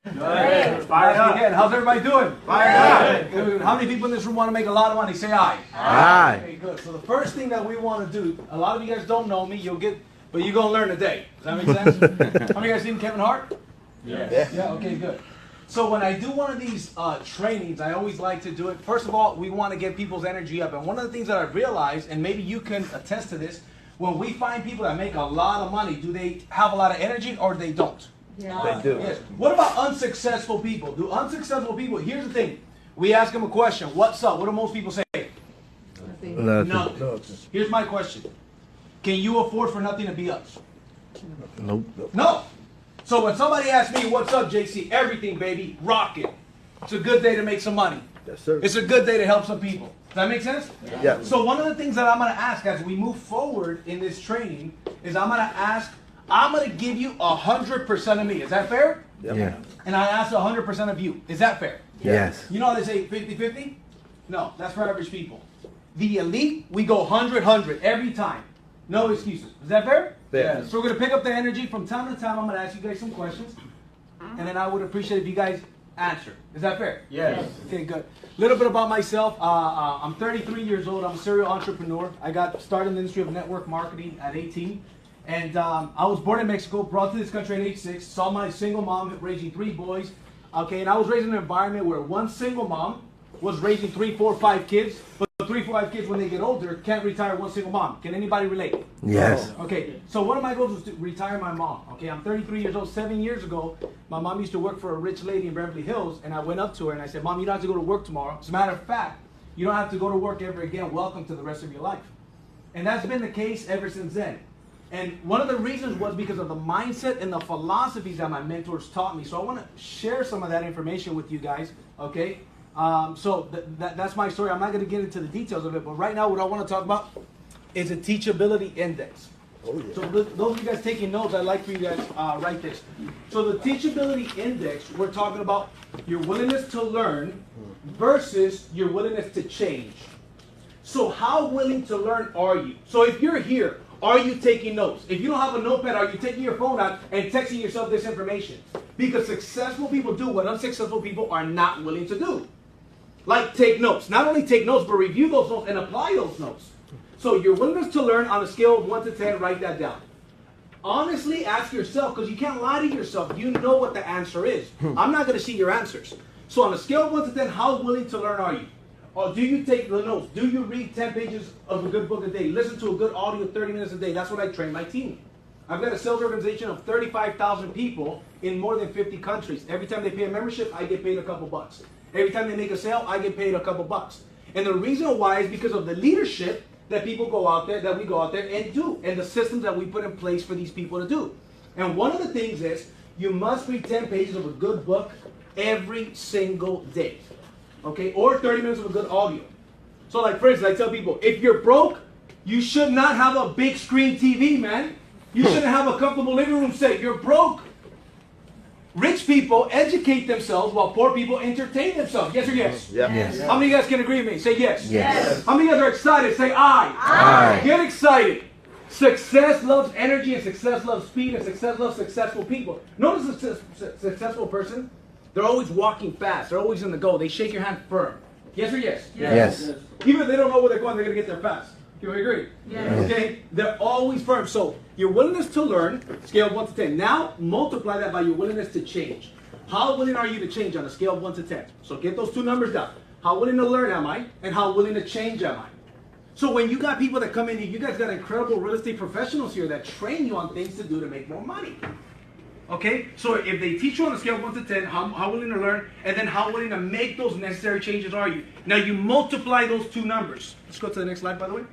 Good. Fire up. Again. How's everybody doing? Fire up. Good. How many people in this room want to make a lot of money? Say aye. Aye. Okay, good. So the first thing that we want to do, a lot of you guys don't know me, but you're going to learn today. Does that make sense? How many of you guys seen Kevin Hart? Yes. Yeah, okay, good. So when I do one of these trainings, I always like to do it. First of all, we want to get people's energy up. And one of the things that I've realized, and maybe you can attest to this, when we find people that make a lot of money, do they have a lot of energy or they don't? Yeah. They do. Yes. What about unsuccessful people? Do unsuccessful people, here's the thing. We ask them a question. What's up? What do most people say? Nothing. Here's my question. Can you afford for nothing to be us? Nope. No. So when somebody asks me, what's up, JC? Everything, baby. Rock it. It's a good day to make some money. Yes, sir. It's a good day to help some people. Does that make sense? Yeah. So one of the things that I'm going to ask as we move forward in this training is I'm going to give you 100% of me. Is that fair? Yep. Yeah. And I ask 100% of you. Is that fair? Yes. You know how they say 50-50? No, that's for average people. The elite, we go 100-100 every time. No excuses. Is that fair? Fair. So we're going to pick up the energy. From time to time, I'm going to ask you guys some questions. And then I would appreciate if you guys answer. Is that fair? Yes. Okay, good. A little bit about myself. I'm 33 years old. I'm a serial entrepreneur. I got started in the industry of network marketing at 18. And I was born in Mexico, brought to this country at age 6, saw my single mom raising 3 boys. Okay, and I was raised in an environment where one single mom was raising 3, 4, 5 kids. But 3, 4, 5 kids, when they get older, can't retire one single mom. Can anybody relate? Yes. Okay, so one of my goals was to retire my mom. Okay, I'm 33 years old. 7 years ago, my mom used to work for a rich lady in Beverly Hills, and I went up to her and I said, Mom, you don't have to go to work tomorrow. As a matter of fact, you don't have to go to work ever again. Welcome to the rest of your life. And that's been the case ever since then. And one of the reasons was because of the mindset and the philosophies that my mentors taught me. So I want to share some of that information with you guys, okay? So that's my story. I'm not going to get into the details of it, but right now what I want to talk about is a teachability index. Oh, yeah. So those of you guys taking notes, I'd like for you guys write this. So the teachability index, we're talking about your willingness to learn versus your willingness to change. So how willing to learn are you? So if you're here, are you taking notes? If you don't have a notepad, are you taking your phone out and texting yourself this information? Because successful people do what unsuccessful people are not willing to do. Like take notes. Not only take notes, but review those notes and apply those notes. So your willingness to learn on a scale of 1 to 10, write that down. Honestly, ask yourself, because you can't lie to yourself. You know what the answer is. I'm not going to see your answers. So on a scale of 1 to 10, how willing to learn are you? Or do you take the notes? Do you read 10 pages of a good book a day? Listen to a good audio 30 minutes a day? That's what I train my team. I've got a sales organization of 35,000 people in more than 50 countries. Every time they pay a membership, I get paid a couple bucks. Every time they make a sale, I get paid a couple bucks. And the reason why is because of the leadership that people go out there, that we go out there and do, and the systems that we put in place for these people to do. And one of the things is you must read 10 pages of a good book every single day. Okay, or 30 minutes of a good audio. So like for instance, I tell people, if you're broke, you should not have a big screen TV, man. You shouldn't have a comfortable living room set. You're broke. Rich people educate themselves while poor people entertain themselves. Yes or yes? Yeah. Yes. How many of you guys can agree with me? Say yes. Yes. How many of you guys are excited? Say aye. Aye. Get excited. Success loves energy, and success loves speed, and success loves successful people. Notice a successful person, they're always walking fast. They're always in the go. They shake your hand firm. Yes or yes? Yes. Even if they don't know where they're going, they're going to get there fast. Can we agree? Yes. Okay? They're always firm. So your willingness to learn, scale of 1 to 10. Now multiply that by your willingness to change. How willing are you to change on a scale of 1 to 10? So get those two numbers down. How willing to learn am I? And how willing to change am I? So when you got people that come in here, you guys got incredible real estate professionals here that train you on things to do to make more money. Okay? So if they teach you on a scale of 1 to 10, how willing to learn, and then how willing to make those necessary changes are you? Now you multiply those two numbers. Let's go to the next slide, by the way.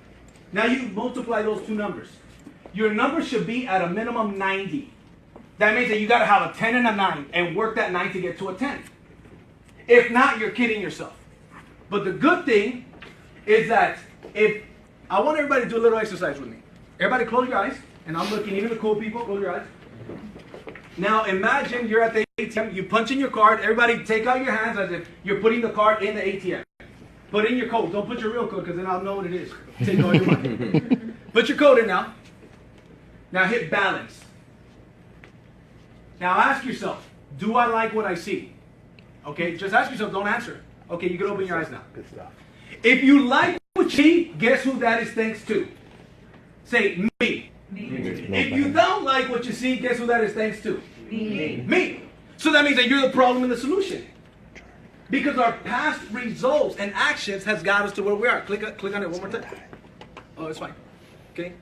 Now you multiply those two numbers. Your number should be at a minimum 90. That means that you got to have a 10 and a 9 and work that 9 to get to a 10. If not, you're kidding yourself. But the good thing is that if I want everybody to do a little exercise with me. Everybody close your eyes, and I'm looking, even the cool people, close your eyes. Now imagine you're at the ATM, you punch in your card, everybody take out your hands as if you're putting the card in the ATM. Put in your code. Don't put your real code because then I'll know what it is. Take all your money. Put your code in now. Now hit balance. Now ask yourself, Do I like what I see? Okay, just ask yourself, don't answer. Okay, you can open your eyes now. Good stuff. If you like what you see, guess who that is thanks to? Say, me. If you don't like what you see, guess who that is thanks to? Me. So that means that you're the problem and the solution. Because our past results and actions has got us to where we are. Click on it one more time. Oh, it's fine. Okay?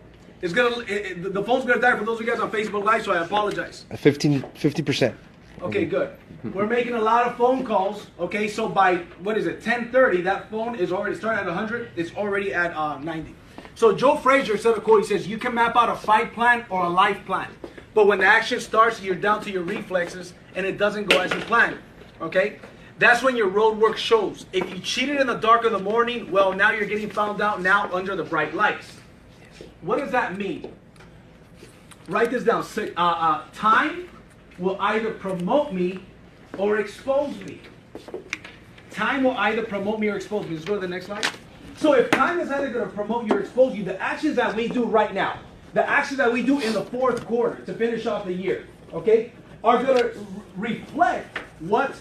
It's gonna. The phone's gonna die for those of you guys on Facebook Live, so I apologize. 50%. Okay, good. We're making a lot of phone calls. Okay, so by what is it? 10:30, that phone is already starting at 100. It's already at 90. So Joe Frazier said a quote. He says, "You can map out a fight plan or a life plan, but when the action starts, you're down to your reflexes, and it doesn't go as you planned." Okay. That's when your road work shows. If you cheated in the dark of the morning, well, now you're getting found out now under the bright lights. What does that mean? Write this down. Time will either promote me or expose me. Time will either promote me or expose me. Let's go to the next slide. So if time is either going to promote you or expose you, the actions that we do right now, the actions that we do in the fourth quarter to finish off the year, okay, are going to reflect what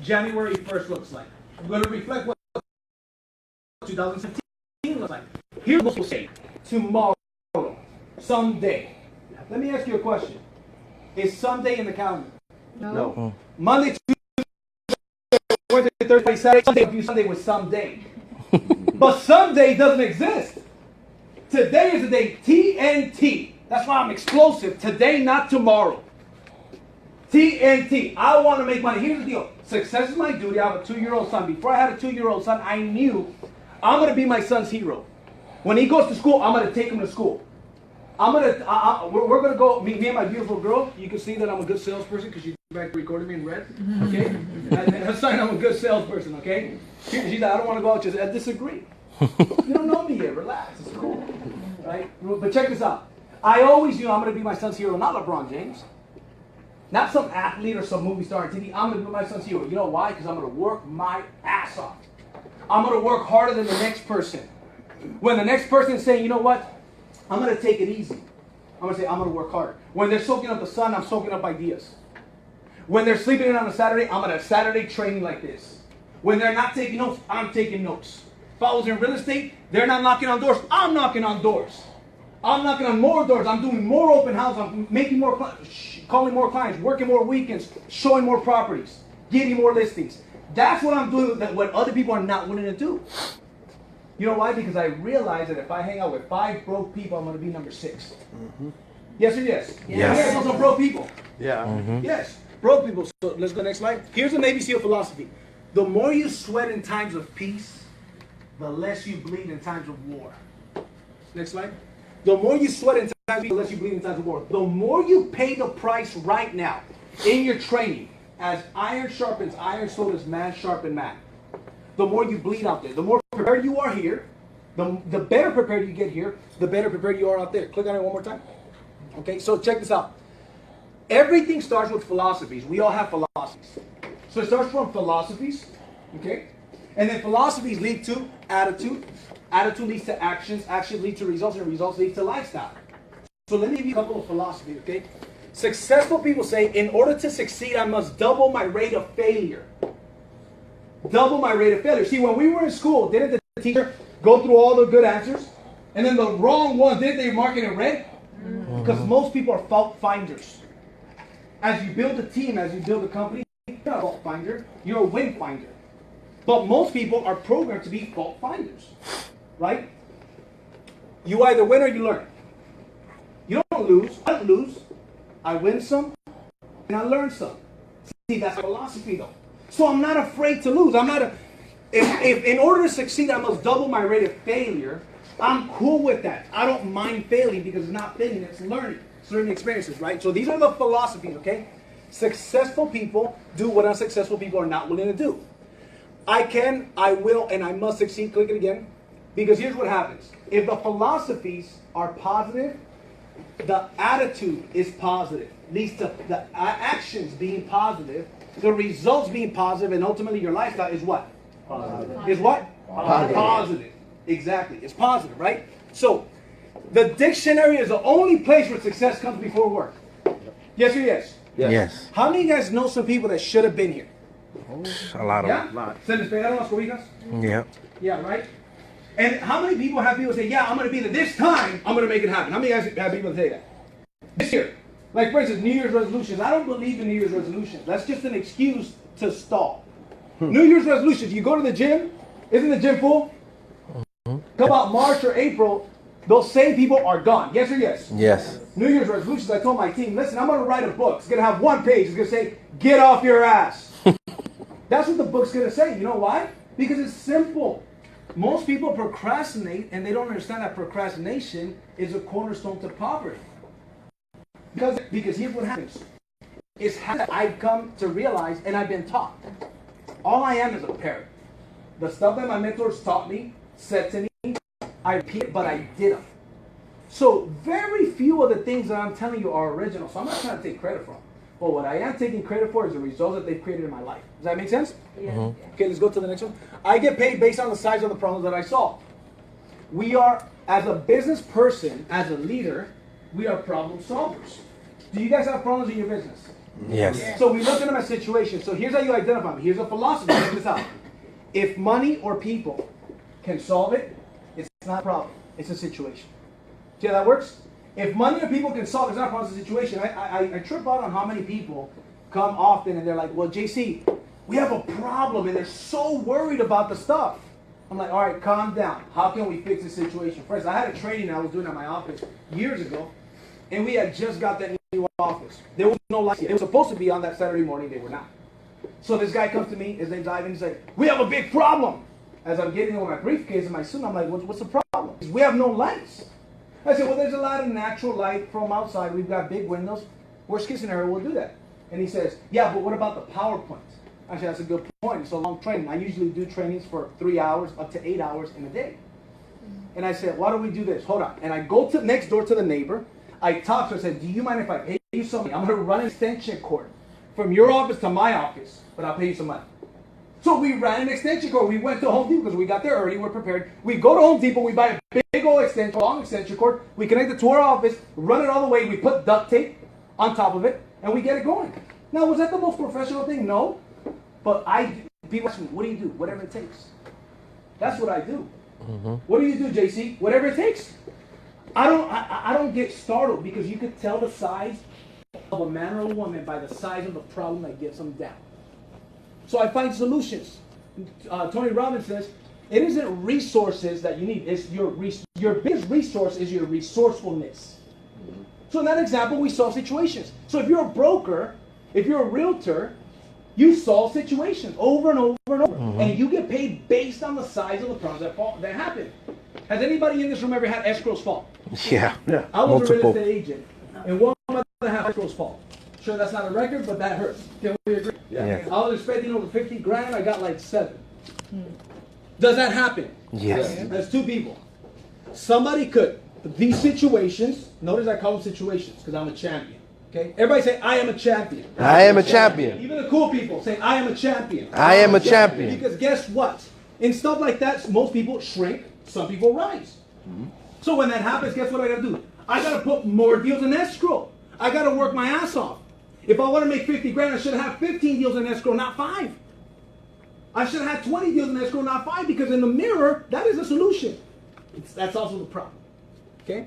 January 1st looks like. I'm going to reflect what 2017 looks like. Here's what we'll say. Tomorrow, someday. Let me ask you a question. Is Sunday in the calendar? No. Monday, Tuesday, Wednesday, Thursday, Saturday. Sunday was someday. But someday doesn't exist. Today is the day. TNT. That's why I'm explosive. Today, not tomorrow. TNT. I want to make money. Here's the deal. Success is my duty. I have a 2-year-old son. Before I had a 2-year-old son, I knew I'm going to be my son's hero. When he goes to school, I'm going to take him to school. We're going to go, me and my beautiful girl. You can see that I'm a good salesperson because she's back recording me in red. Okay? And her sign, I'm a good salesperson. Okay? She's like, I don't want to go out. Just I disagree. You don't know me yet. Relax. It's cool. Right? But check this out. I always knew I'm going to be my son's hero, not LeBron James. Not some athlete or some movie star on TV. I'm going to be my son's hero. You know why? Because I'm going to work my ass off. I'm going to work harder than the next person. When the next person is saying, you know what? I'm going to take it easy. I'm going to say, I'm going to work harder. When they're soaking up the sun, I'm soaking up ideas. When they're sleeping in on a Saturday, I'm going to Saturday training like this. When they're not taking notes, I'm taking notes. If I was in real estate, they're not knocking on doors. I'm knocking on doors. I'm knocking on more doors. I'm doing more open houses. I'm making more calling more clients, working more weekends, showing more properties, getting more listings. That's what I'm doing that what other people are not willing to do. You know why? Because I realize that if I hang out with 5 broke people, I'm going to be number 6. Mm-hmm. Yes or yes? Yes. Yes. Some broke people. Yeah. Mm-hmm. Yes. Broke people. So let's go next slide. Here's the Navy SEAL philosophy. The more you sweat in times of peace, the less you bleed in times of war. Next slide. The more you sweat in times of peace, the less you bleed in times of war. The more you pay the price right now in your training, as iron sharpens iron, so does man sharpen man. The more you bleed out there, the more prepared you are here, the better prepared you get here, the better prepared you are out there. Click on it one more time. Okay, so check this out. Everything starts with philosophies. We all have philosophies. So it starts from philosophies, okay? And then philosophies lead to attitude. Attitude leads to actions. Action leads to results, and results lead to lifestyle. So let me give you a couple of philosophies, okay? Successful people say, in order to succeed, I must double my rate of failure. Double my rate of failure. See, when we were in school, didn't the teacher go through all the good answers? And then the wrong ones, didn't they mark it in red? Because most people are fault finders. As you build a team, as you build a company, you're not a fault finder, you're a win finder. But most people are programmed to be fault finders. Right? You either win or you learn. You don't lose. I don't lose. I win some and I learn some. See, that's philosophy though. So I'm not afraid to lose. If in order to succeed, I must double my rate of failure, I'm cool with that. I don't mind failing because it's not failing, it's learning. It's learning experiences, right? So these are the philosophies, okay? Successful people do what unsuccessful people are not willing to do. I can, I will, and I must succeed. Click it again. Because here's what happens. If the philosophies are positive, the attitude is positive. Leads to the actions being positive, the results being positive, and ultimately your lifestyle is what? Positive. Is what? Positive. Exactly. It's positive, right? So, the dictionary is the only place where success comes before work. Yes or yes? Yes. How many of you guys know some people that should have been here? A lot of Yeah? them. ¿Se les pegaron las cobijas? Yeah. Yeah, right? And how many people have people say, yeah, I'm going to be there this time, I'm going to make it happen? How many of you guys have people say that? This year. Like, for instance, New Year's resolutions. I don't believe in New Year's resolutions. That's just an excuse to stall. New Year's resolutions, you go to the gym, isn't the gym full? Come about March or April, those same people are gone. Yes or yes? Yes. New Year's resolutions, I told my team, listen, I'm going to write a book. It's going to have one page. It's going to say, get off your ass. That's what the book's going to say. You know why? Because it's simple. Most people procrastinate, and they don't understand that procrastination is a cornerstone to poverty. Because here's what happens. It's how I've come to realize, and I've been taught. All I am is a parrot. The stuff that my mentors taught me, said to me, I repeat it, but I did them. So very few of the things that I'm telling you are original. So I'm not trying to take credit for them. But what I am taking credit for is the results that they've created in my life. Does that make sense? Yeah. Okay, let's go to the next one. I get paid based on the size of the problems that I solve. We are, as a business person, as a leader, we are problem solvers. Do you guys have problems in your business? Yes. So we look at them as situations. So here's how you identify them. Here's a philosophy. Check this out. If money or people can solve it, it's not a problem. It's a situation. See how that works? If money or people can solve it, it's not a problem, it's a situation. I trip out on how many people come often and they're like, well, JC, we have a problem, and they're so worried about the stuff. I'm like, all right, calm down. How can we fix the situation? First, I had a training I was doing at my office years ago, and we had just got that new office. There was no lights yet. It was supposed to be on that Saturday morning. They were not. So this guy comes to me. His name's Ivan. He's like, we have a big problem. As I'm getting over my briefcase and my suit, I'm like, what's the problem? He says, we have no lights. I said, well, there's a lot of natural light from outside. We've got big windows. Worst case scenario, we'll do that. And he says, yeah, but what about the power plant? I said, that's a good point. It's a long training. I usually do trainings for 3 hours up to 8 hours in a day. And I said, why don't we do this? Hold on. And I go to next door to the neighbor. I talk to her. I said, do you mind if I pay you some money? I'm going to run an extension cord from your office to my office, but I'll pay you some money. So we ran an extension cord. We went to Home Depot because we got there early. We're prepared. We go to Home Depot. We buy a big old extension, long extension cord. We connect it to our office, run it all the way. We put duct tape on top of it, and we get it going. Now, was that the most professional thing? No. But people ask me, what do you do? Whatever it takes. That's what I do. Mm-hmm. What do you do, JC? Whatever it takes. I don't get startled because you could tell the size of a man or a woman by the size of the problem that gets them down. So I find solutions. Tony Robbins says, it isn't resources that you need. It's your biggest resource is your resourcefulness. Mm-hmm. So in that example, we solve situations. So if you're a broker, if you're a realtor, you solve situations over and over and over. Mm-hmm. And you get paid based on the size of the problems that happen. Has anybody in this room ever had escrows fall? Yeah. I was a real estate agent. And one month I had escrows fall. Sure, that's not a record, but that hurts. Can we agree? Yeah. I was expecting over 50 grand. I got like 7. Does that happen? Yes. That's 2 people. Somebody could. These situations, notice I call them situations because I'm a champion. Okay? Everybody say, I am a champion. I am a champion. Even the cool people say, I am a champion. I am a champion. Because guess what? In stuff like that, most people shrink, some people rise. Mm-hmm. So when that happens, guess what I got to do? I got to put more deals in escrow. I got to work my ass off. If I want to make 50 grand, I should have 15 deals in escrow, not 5. I should have had 20 deals in escrow, not 5, because in the mirror, that is a solution. That's also the problem. Okay?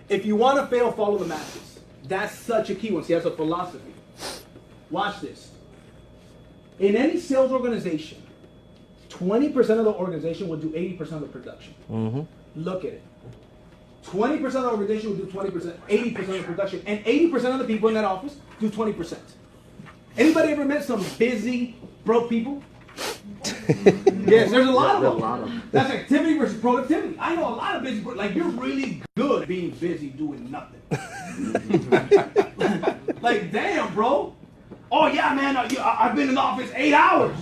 If you want to fail, follow the masses. That's such a key one. See, that's a philosophy. Watch this. In any sales organization, 20% of the organization will do 80% of the production. Mm-hmm. Look at it. 20% of the organization will do 20%, 80% of the production, and 80% of the people in that office do 20%. Anybody ever met some busy, broke people? Yes, there's a lot of them. That's activity versus productivity. I know a lot of busy, like you're really good at being busy doing nothing. Like, damn, bro. Oh yeah, man, I've been in the office 8 hours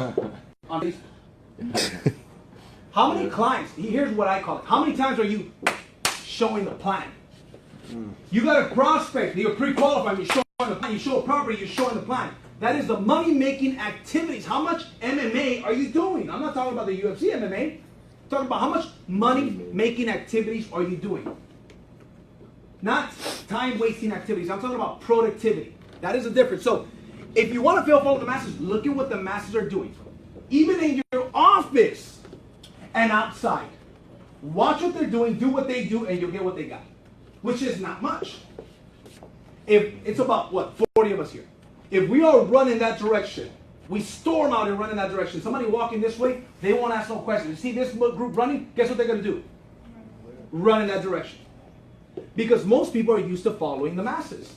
on Facebook. How many clients? Here's what I call it. How many times are you showing the plan? You got a prospect, you're pre-qualified, you're showing the plan, you show a property, you're showing the plan. That is the money-making activities. How much MMA are you doing? I'm not talking about the UFC MMA. I'm talking about how much money-making activities are you doing? Not time-wasting activities. I'm talking about productivity. That is the difference. So if you want to fail follow the masses, look at what the masses are doing. Even in your office and outside. Watch what they're doing, do what they do, and you'll get what they got. Which is not much. If it's about, what, 40 of us here. If we all run in that direction, we storm out and run in that direction. Somebody walking this way, they won't ask no questions. You see this group running, guess what they're going to do? Run in that direction. Because most people are used to following the masses.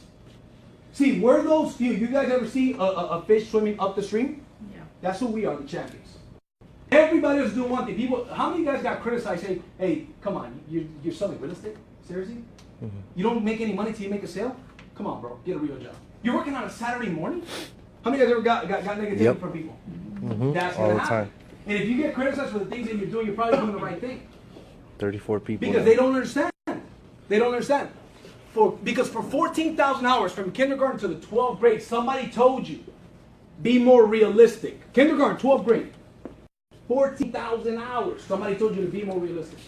See, we're those few. You guys ever see a fish swimming up the stream? Yeah. That's who we are, the champions. Everybody is doing one thing. People, how many guys got criticized? Say, hey, come on, you're selling real estate? Seriously? Mm-hmm. You don't make any money till you make a sale? Come on, bro, get a real job. You're working on a Saturday morning? How many guys ever got negativity from people? Mm-hmm. That's going to happen. Time. And if you get criticized for the things that you're doing, you're probably doing the right thing. 34 people. Because they don't understand. They don't understand. Because for 14,000 hours from kindergarten to the 12th grade, somebody told you, be more realistic. Kindergarten, 12th grade. 14,000 hours. Somebody told you to be more realistic.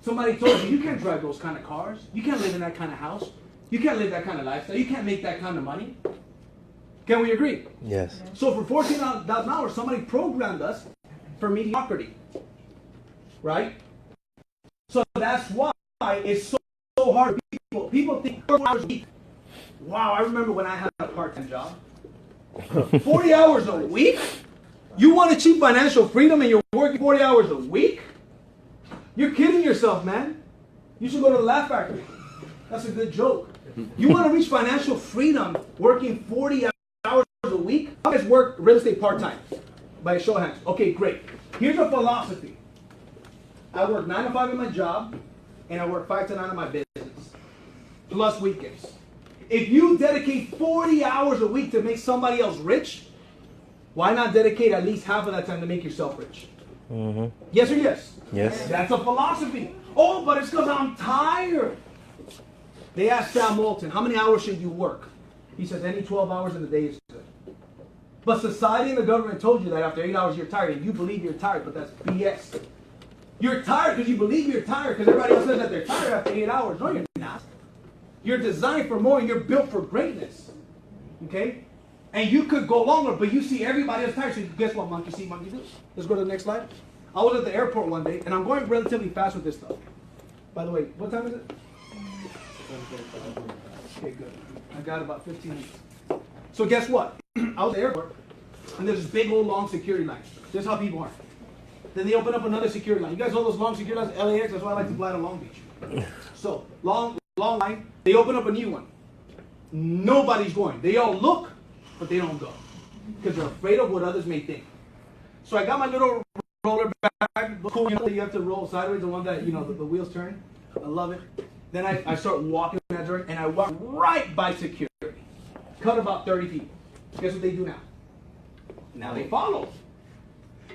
Somebody told you, you can't drive those kind of cars. You can't live in that kind of house. You can't live that kind of lifestyle. You can't make that kind of money. Can we agree? Yes. So for 14,000 hours, somebody programmed us for mediocrity. Right? So that's why it's so hard. People think 4 hours a week. Wow, I remember when I had a part-time job. 40 hours a week? You want to achieve financial freedom and you're working 40 hours a week? You're kidding yourself, man. You should go to the Laugh Factory. That's a good joke. You want to reach financial freedom working 40 hours a week? How guys work real estate part-time? By a show of hands. Okay, great. Here's a philosophy. I work 9 to 5 in my job, and I work 5 to 9 in my business, plus weekends. If you dedicate 40 hours a week to make somebody else rich, why not dedicate at least half of that time to make yourself rich? Mm-hmm. Yes or yes? Yes. That's a philosophy. Oh, but it's because I'm tired. They asked Sam Moulton, how many hours should you work? He says, any 12 hours in the day is good. But society and the government told you that after 8 hours you're tired, and you believe you're tired, but that's BS. You're tired because you believe you're tired because everybody else says that they're tired after 8 hours. No, you're not. You're designed for more and you're built for greatness. Okay? And you could go longer, but you see everybody else tired, so guess what, monkey see, monkey do? Let's go to the next slide. I was at the airport one day, and I'm going relatively fast with this stuff. By the way, what time is it? Okay, good. I got about 15 minutes. So guess what? I was at the airport, and there's this big old long security line. This is how people are. Then they open up another security line. You guys know those long security lines? LAX, that's why I like to fly to Long Beach. So, long line. They open up a new one. Nobody's going. They all look, but they don't go. Because they're afraid of what others may think. So I got my little roller bag. Cool, you know, you have to roll sideways, the one that, you know, the wheels turn. I love it. Then I start walking in that direction, and I walk right by security. Cut about 30 people. Guess what they do now? Now they follow.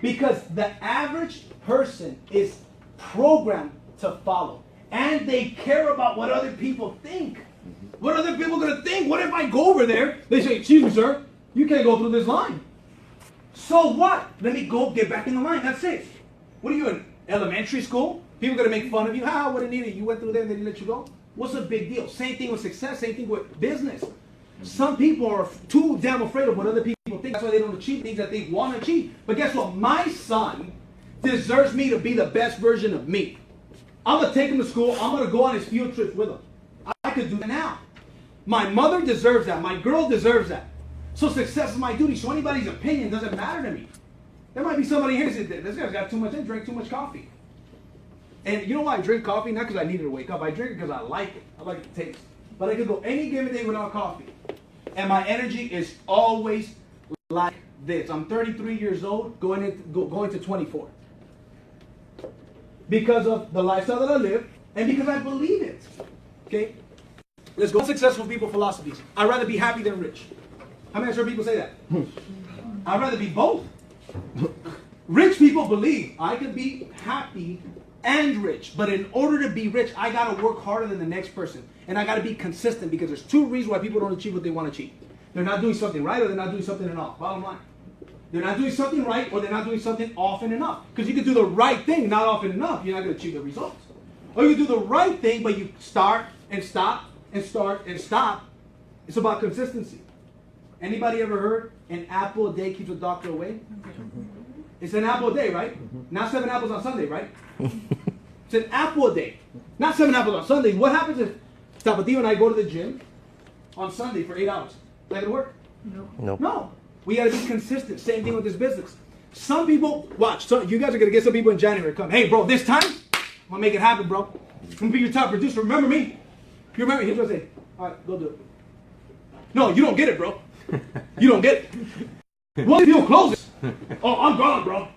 Because the average person is programmed to follow. And they care about what other people think. What are other people going to think? What if I go over there? They say, excuse me, sir, you can't go through this line. So what? Let me go get back in the line. That's it. What are you in elementary school? People are going to make fun of you. Ah, what an idiot. You went through there and they didn't let you go? What's the big deal? Same thing with success. Same thing with business. Some people are too damn afraid of what other people think. That's why they don't achieve things that they want to achieve. But guess what? My son deserves me to be the best version of me. I'm going to take him to school. I'm going to go on his field trips with him. I could do that now. My mother deserves that. My girl deserves that. So success is my duty. So anybody's opinion doesn't matter to me. There might be somebody here who says, this guy's got too much in, drank too much coffee. And you know why I drink coffee? Not because I needed to wake up. I drink it because I like it. I like the taste. But I could go any given day without coffee. And my energy is always like this. I'm 33 years old, going to 24. Because of the lifestyle that I live, and because I believe it. Okay? Let's go. Successful people philosophies. I'd rather be happy than rich. How many people say that? I'd rather be both. Rich people believe I could be happy and rich, but in order to be rich, I got to work harder than the next person. And I got to be consistent, because there's 2 reasons why people don't achieve what they want to achieve. They're not doing something right, or they're not doing something enough. Bottom line. They're not doing something right, or they're not doing something often enough. Because you can do the right thing, not often enough, you're not going to achieve the results. Or you do the right thing, but you start and stop and start and stop. It's about consistency. Anybody ever heard an apple a day keeps a doctor away? It's an apple a day, right? Not 7 apples on Sunday, right? It's an apple a day. Not 7 apples on Sunday. What happens if Tapatio and I go to the gym on Sunday for 8 hours? Is that gonna work? Nope. No. We gotta be consistent. Same thing with this business. Some people, watch, so you guys are gonna get some people in January come, hey bro, this time, I'm gonna make it happen, bro. I'm gonna be your top producer. Remember me? You remember? Here's what I say. All right, go do it. No, you don't get it, bro. You don't get it. What if you closes? Oh, I'm gone, bro.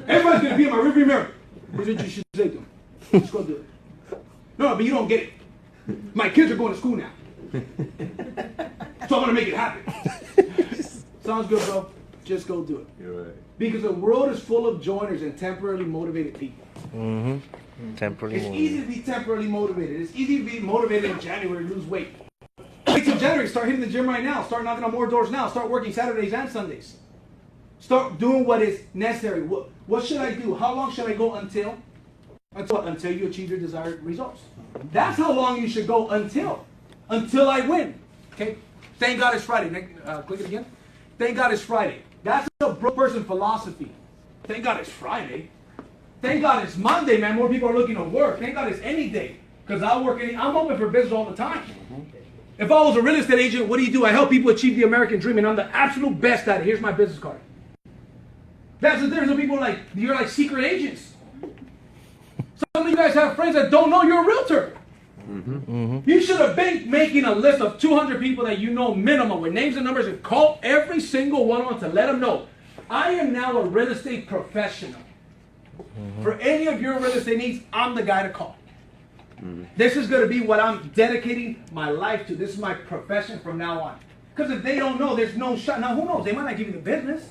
Everybody's gonna be in my rearview mirror. Here's what you should say to them. Just go do it. No, but you don't get it. My kids are going to school now. So I'm gonna make it happen. Sounds good, bro. Just go do it. You're right. Because the world is full of joiners and temporarily motivated people. Temporarily It's motivated. easy to be temporarily motivated. It's easy to be motivated in January, lose weight. Wait till January, start hitting the gym right now. Start knocking on more doors now. Start working Saturdays and Sundays. Start doing what is necessary. What should I do? How long should I go until you achieve your desired results? That's how long you should go until I win. Okay? Thank God it's Friday. Click it again. Thank God it's Friday. That's a broke person philosophy. Thank God it's Friday. Thank God it's Monday, man. More people are looking to work. Thank God it's any day. Because I'm open for business all the time. If I was a real estate agent, what do? I help people achieve the American dream, and I'm the absolute best at it. Here's my business card. That's the difference. Some people like, you're like secret agents. Some of you guys have friends that don't know you're a realtor. You should have been making a list of 200 people that you know minimum with names and numbers and call every single one of them to let them know, I am now a real estate professional. For any of your real estate needs, I'm the guy to call. This is going to be what I'm dedicating my life to. This is my profession from now on. Because if they don't know, there's no shot. Now, who knows? They might not give you the business,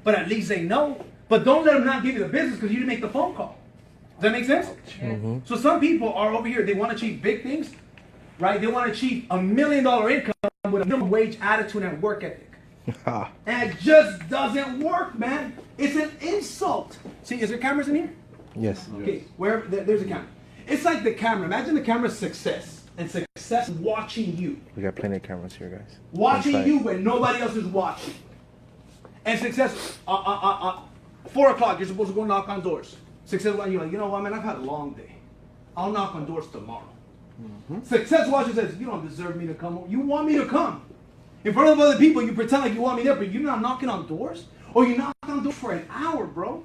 but at least they know. But don't let them not give you the business because you didn't make the phone call. Does that make sense? So some people are over here, they want to achieve big things, right? They want to achieve $1 million income with a minimum wage attitude and work ethic. And it just doesn't work, man. It's an insult. See, is there cameras in here? Yes. Okay, there's a camera. It's like the camera. Imagine the camera's success. And success watching you. We got plenty of cameras here, guys. Watching Inside. you when nobody else is watching. And success, 4 o'clock, you're supposed to go knock on doors. Success, you're like, you know what, man, I've had a long day. I'll knock on doors tomorrow. Success watcher says, you don't deserve me to come. You want me to come. In front of other people, you pretend like you want me there, but you're not knocking on doors? Or you knock on doors for an hour, bro.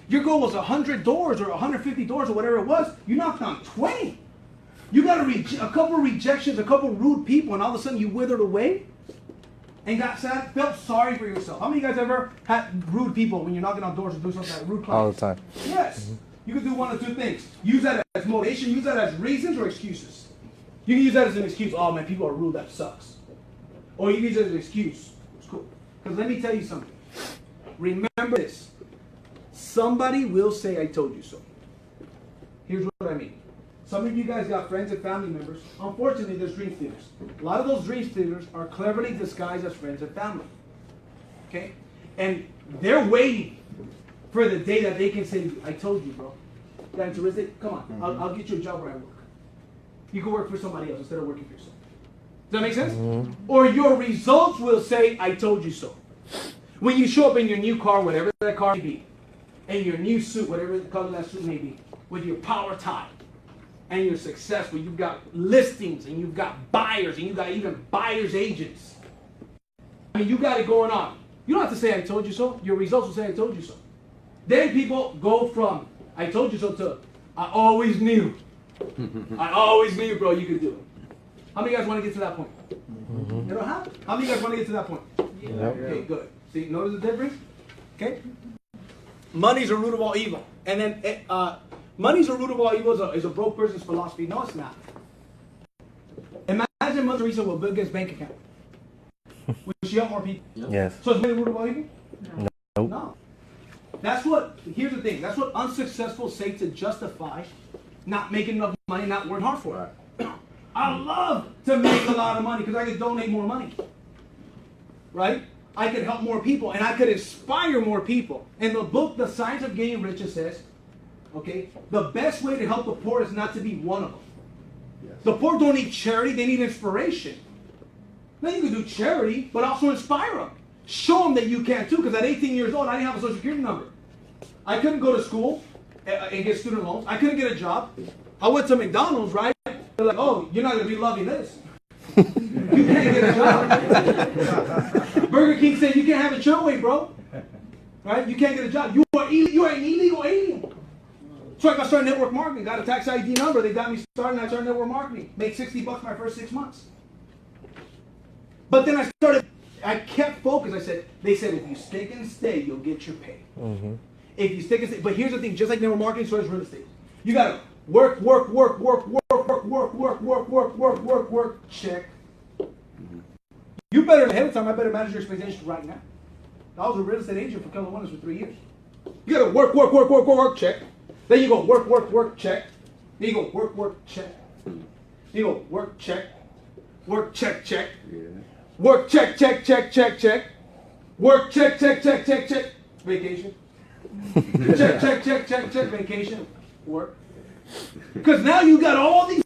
Your goal was 100 doors or 150 doors or whatever it was. You knocked on 20. You got a couple rejections, a couple rude people, and all of a sudden you withered away and got sad, felt sorry for yourself. How many of you guys ever had rude people when you're knocking on doors or doing something like rude clients? All the time. Yes. You can do one of two things. Use that as motivation, use that as reasons or excuses. You can use that as an excuse. Oh man, people are rude, that sucks. Or you can use it as an excuse. It's cool. Because let me tell you something. Remember this. Somebody will say, I told you so. Here's what I mean. Some of you guys got friends and family members. Unfortunately, there's dream stealers. A lot of those dream stealers are cleverly disguised as friends and family. Okay? And they're waiting for the day that they can say, I told you, bro. Got into real estate? Come on. I'll get you a job where I work. You can work for somebody else instead of working for yourself. Does that make sense? Or your results will say, I told you so. When you show up in your new car, whatever that car may be, and your new suit, whatever the color that suit may be, with your power tie, and you're successful, you've got listings, and you've got buyers, and you've got even buyer's agents. I mean, you got it going on. You don't have to say, I told you so. Your results will say, I told you so. Then people go from, I told you so, to, I always knew. I always knew, bro, you could do it. How many of you guys want to get to that point? You don't have to. How many of you guys want to get to that point? Yep. Okay, good. See, notice the difference? Okay? Money's the root of all evil. And then, money's the root of all evil is a broke person's philosophy. No, it's not. Imagine Mother Teresa with Bill Gates' bank account. Would she help more people? Yes. So is money the root of all evil? Nope. No. That's what, here's the thing. That's what unsuccessful say to justify not making enough money, not working hard for it. I love to make a lot of money because I could donate more money. Right? I could help more people and I could inspire more people. In the book, The Science of Getting Rich, it says, okay, the best way to help the poor is not to be one of them. Yes. The poor don't need charity, they need inspiration. Then you can do charity, but also inspire them. Show them that you can too, because at 18 years old, I didn't have a social security number. I couldn't go to school and get student loans. I couldn't get a job. I went to McDonald's, right? They're like, oh, you're not going to be loving this. You can't get a job. Burger King said you can't have a chillway, bro. Right? You can't get a job. You are an illegal alien. So I got started network marketing. Got a tax ID number. They got me started, and I started network marketing. Made $60 my first 6 months. But then I kept focused. They said, if you stick and stay, you'll get your pay. Mm-hmm. If you stick and stay. But here's the thing, just like network marketing, so is real estate. You got to work, check. You better ahead of time, I better manage your expectations right now. I was a real estate agent for Keller Williams for 3 years. You got to work, check. Then you go work, check. Then you go work, check. Then you go work, check. Work, check. Yeah. Work, check. Work, check. Vacation. check. Vacation. Work. Because now you got all these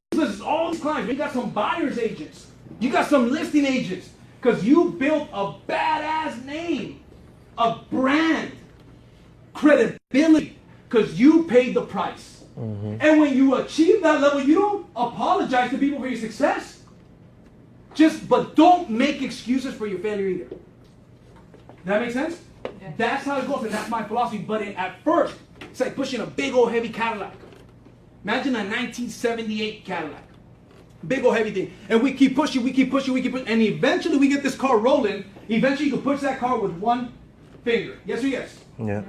clients. You got some buyer's agents. You got some listing agents. Because you built a badass name, a brand, credibility. Because you paid the price. Mm-hmm. And when you achieve that level, you don't apologize to people for your success. But don't make excuses for your failure either. Does that make sense? Yeah. That's how it goes, and that's my philosophy. But at first, it's like pushing a big old heavy Cadillac. Imagine a 1978 Cadillac. Big old heavy thing. And we keep pushing, and eventually we get this car rolling. Eventually you can push that car with one finger. Yes or yes? Yeah.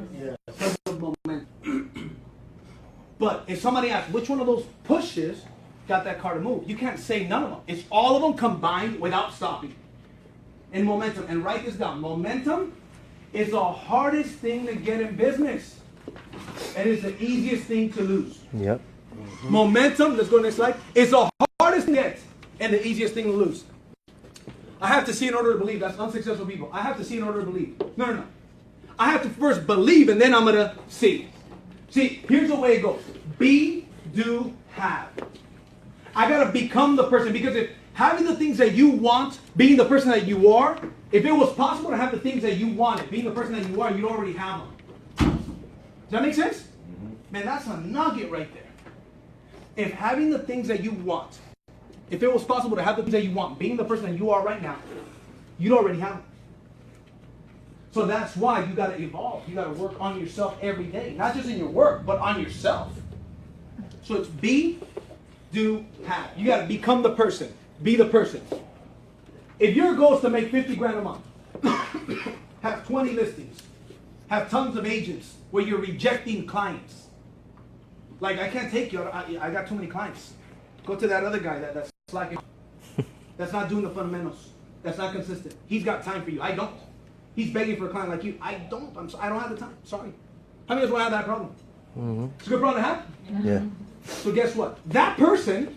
But if somebody asks, which one of those pushes got that car to move? You can't say none of them. It's all of them combined without stopping. And momentum. And write this down. Momentum is the hardest thing to get in business. And it's the easiest thing to lose. Yep. Mm-hmm. Momentum, let's go to the next slide, is the hardest thing to get and the easiest thing to lose. I have to see in order to believe. That's unsuccessful people. I have to see in order to believe. No. I have to first believe and then I'm going to see. See, here's the way it goes. Be, do, have. I got to become the person, because if having the things that you want, being the person that you are, if it was possible to have the things that you wanted, being the person that you are, you'd already have them. Does that make sense? Mm-hmm. Man, that's a nugget right there. If having the things that you want, if it was possible to have the things that you want, being the person that you are right now, you'd already have them. So that's why you got to evolve. You got to work on yourself every day. Not just in your work, but on yourself. So it's be, do, have. You got to become the person. Be the person. If your goal is to make 50 grand a month, have 20 listings, have tons of agents where you're rejecting clients. Like, I can't take you. I got too many clients. Go to that other guy that's slacking. That's not doing the fundamentals. That's not consistent. He's got time for you. I don't. He's begging for a client like you. I don't. I don't have the time. Sorry. How many of us will have that problem? Mm-hmm. It's a good problem to have. Yeah. So guess what? That person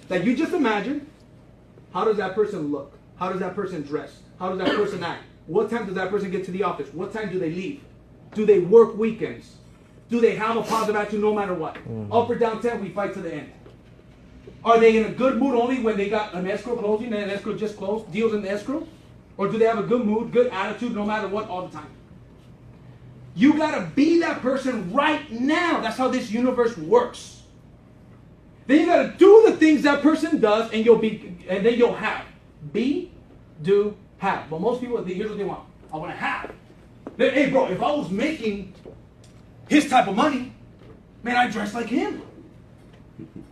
that you just imagined, how does that person look? How does that person dress? How does that person act? What time does that person get to the office? What time do they leave? Do they work weekends? Do they have a positive attitude no matter what? Mm-hmm. Up or down 10, we fight to the end. Are they in a good mood only when they got an escrow closing and an escrow just closed, deals in the escrow? Or do they have a good mood, good attitude no matter what all the time? You got to be that person right now. That's how this universe works. Then you got to do the things that person does and then you'll have. Be, do, have. But most people, here's what they want. I want to have. Hey bro, if I was making his type of money, man, I'd dress like him.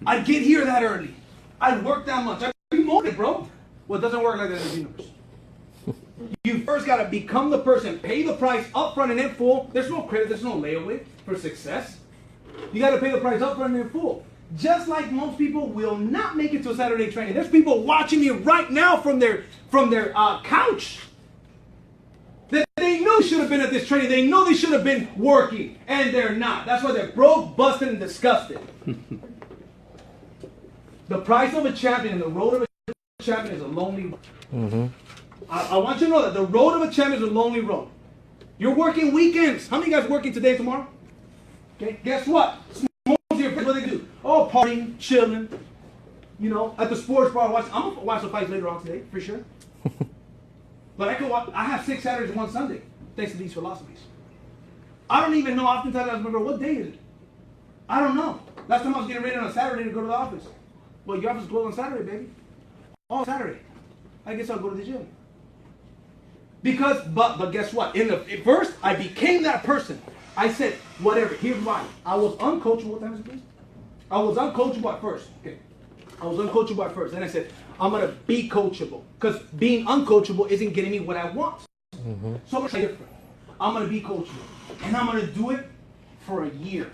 I'd get here that early. I'd work that much. I'd be motivated, bro. Well, it doesn't work like that in the universe. You first got to become the person, pay the price up front and in full. There's no credit, there's no layaway for success. You got to pay the price up front and in full. Just like most people will not make it to a Saturday training. There's people watching me right now from their couch that they know should have been at this training. They know they should have been working, and they're not. That's why they're broke, busted, and disgusted. The price of a champion and the road of a champion is a lonely road. Mm-hmm. I want you to know that the road of a champion is a lonely road. You're working weekends. How many of you guys working today and tomorrow? Okay, guess what? Most of your friends, what they do? Oh, partying, chilling. You know, at the sports bar. I'm going to watch the fights later on today, for sure. But I have 6 Saturdays and 1 Sunday, thanks to these philosophies. I don't even know, oftentimes I remember, what day is it? I don't know. Last time I was getting ready on a Saturday to go to the office. Well, your office is closed on Saturday, baby. Oh, Saturday. I guess I'll go to the gym. Because, but guess what? At first, I became that person. I said, whatever, here's why. I was uncoachable. What time is it, please? I was uncoachable at first. Okay. I was uncoachable at first. Then I said, I'm going to be coachable. Because being uncoachable isn't getting me what I want. Mm-hmm. So I'm going to try different. I'm going to be coachable. And I'm going to do it for a year.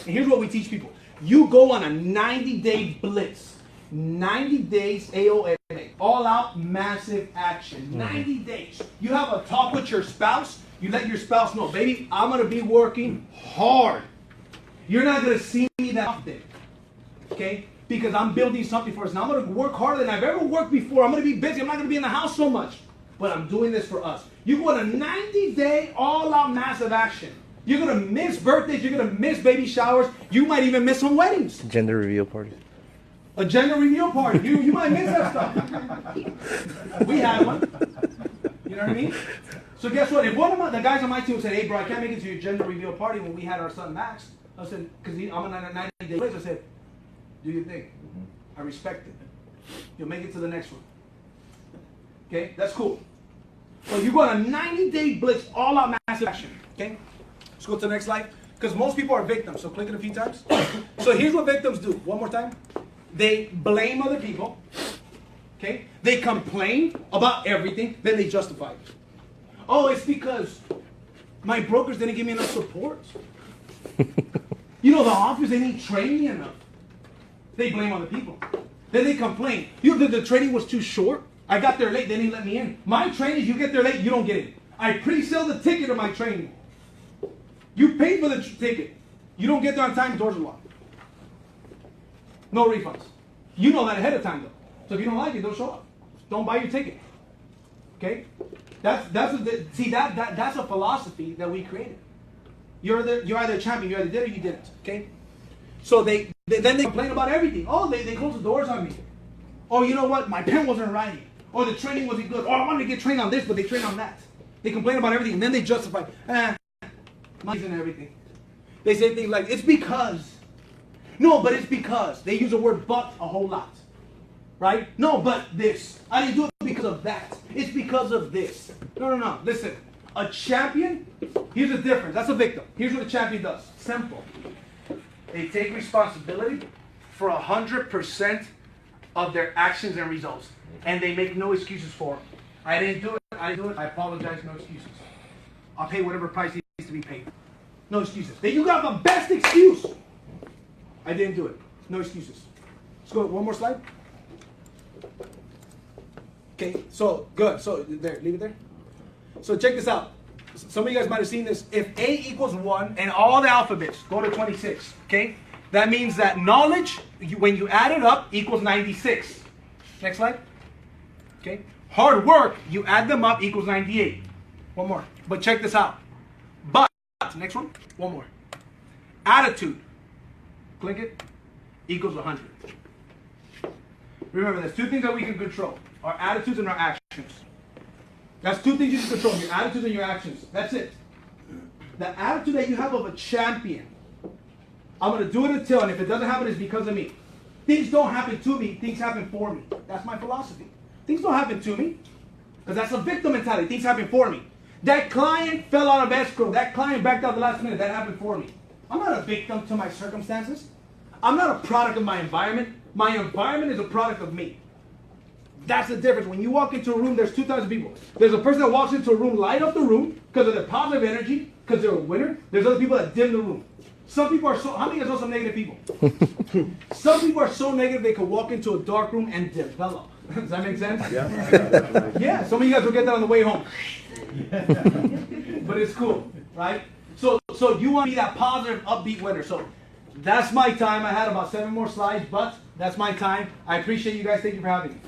And here's what we teach people. You go on a 90-day blitz. 90 days AOMA. All out massive action. 90 days. You have a talk with your spouse. You let your spouse know, baby, I'm going to be working hard. You're not going to see me that often. Okay? Because I'm building something for us. Now I'm going to work harder than I've ever worked before. I'm going to be busy. I'm not going to be in the house so much. But I'm doing this for us. You go on a 90-day all-out massive action. You're going to miss birthdays. You're going to miss baby showers. You might even miss some weddings. Gender reveal parties. A gender reveal party. You might miss that stuff. We had one. You know what I mean? So guess what? If one of the guys on my team said, hey, bro, I can't make it to your gender reveal party when we had our son Max, I said, because I'm on a 90-day place, I said, do your thing. I respect it. You'll make it to the next one. Okay? That's cool. So you go on a 90-day blitz, all-out massive action. Okay? Let's go to the next slide. Because most people are victims. So click it a few times. So here's what victims do. One more time. They blame other people. Okay? They complain about everything. Then they justify it. Oh, it's because my brokers didn't give me enough support. You know, the office, they didn't train me enough. They blame other people. Then they complain. The training was too short. I got there late. They didn't let me in. My training, you get there late, you don't get in. I pre-sell the ticket of my training. You paid for the ticket. You don't get there on time, doors are locked. No refunds. You know that ahead of time, though. So if you don't like it, don't show up. Don't buy your ticket. Okay? That's a philosophy that we created. You're either a champion, you either did or you didn't. Okay? So then they complain about everything. Oh, they close the doors on me. Oh, you know what? My pen wasn't writing. Or the training wasn't good. Oh, I wanted to get trained on this, but they trained on that. They complain about everything, and then they justify. Money's and everything. They say things like, it's because. No, but it's because. They use the word but a whole lot. Right? No, but this. I didn't do it because of that. It's because of this. No. Listen. A champion, here's the difference. That's a victim. Here's what a champion does. Simple. They take responsibility for 100% of their actions and results. And they make no excuses for it. I didn't do it. I apologize. No excuses. I'll pay whatever price needs to be paid. No excuses. You got the best excuse. I didn't do it. No excuses. Let's go one more slide. Okay, so good. So there, leave it there. So check this out. Some of you guys might have seen this. If A equals 1 and all the alphabets go to 26, okay? That means that knowledge, when you add it up, equals 96. Next slide. Okay. Hard work, you add them up, equals 98. One more. But check this out. But, next one. One more. Attitude, click it, equals 100. Remember, there's two things that we can control. Our attitudes and our actions. That's two things you can control, your attitudes and your actions. That's it. The attitude that you have of a champion. I'm going to do it until, and if it doesn't happen, it's because of me. Things don't happen to me, things happen for me. That's my philosophy. Things don't happen to me, because that's a victim mentality. Things happen for me. That client fell out of escrow. That client backed out the last minute. That happened for me. I'm not a victim to my circumstances. I'm not a product of my environment. My environment is a product of me. That's the difference. When you walk into a room, there's two types of people. There's a person that walks into a room, light up the room, because of their positive energy, because they're a winner. There's other people that dim the room. Some people are so, how many of you know some negative people? Some people are so negative they can walk into a dark room and develop. Does that make sense? Yeah. Yeah, some of you guys will get that on the way home. But it's cool, right? So you want to be that positive, upbeat winner. So that's my time. I had about 7 more slides, but that's my time. I appreciate you guys. Thank you for having me.